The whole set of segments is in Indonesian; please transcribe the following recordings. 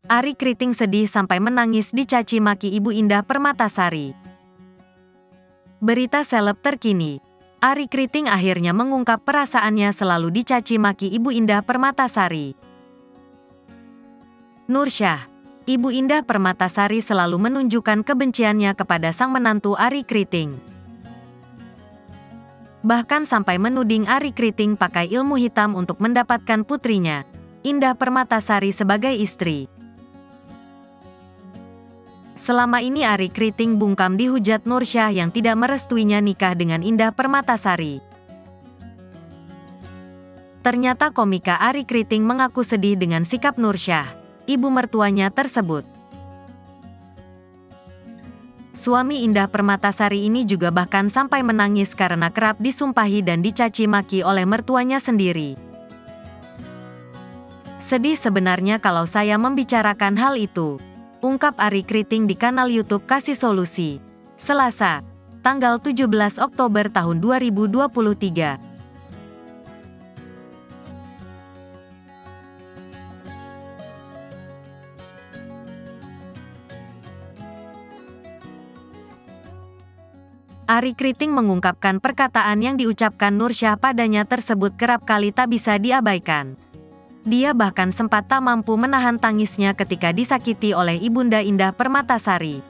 Ari Kriting sedih sampai menangis dicaci maki Ibu Indah Permatasari. Berita seleb terkini. Ari Kriting akhirnya mengungkap perasaannya selalu dicaci maki Ibu Indah Permatasari. Nursyah. Ibu Indah Permatasari selalu menunjukkan kebenciannya kepada sang menantu Ari Kriting. Bahkan sampai menuding Ari Kriting pakai ilmu hitam untuk mendapatkan putrinya, Indah Permatasari sebagai istri. Selama ini Ari Kriting bungkam dihujat Nursyah yang tidak merestuinya nikah dengan Indah Permatasari. Ternyata komika Ari Kriting mengaku sedih dengan sikap Nursyah, ibu mertuanya tersebut. Suami Indah Permatasari ini juga bahkan sampai menangis karena kerap disumpahi dan dicaci maki oleh mertuanya sendiri. Sedih sebenarnya kalau saya membicarakan hal itu, ungkap Ari Kriting di kanal YouTube Kasih Solusi, Selasa, tanggal 17 Oktober tahun 2023. Ari Kriting mengungkapkan perkataan yang diucapkan Nursyah padanya tersebut kerap kali tak bisa diabaikan. Dia bahkan sempat tak mampu menahan tangisnya ketika disakiti oleh Ibunda Indah Permatasari.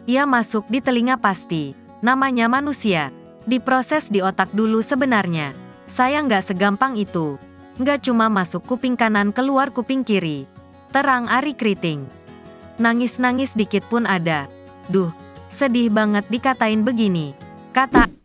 Ia masuk di telinga pasti, namanya manusia. Diproses di otak dulu sebenarnya. Saya nggak segampang itu. Nggak cuma masuk kuping kanan keluar kuping kiri. Terang Ari Kriting. Nangis-nangis dikit pun ada. Duh, sedih banget dikatain begini, kata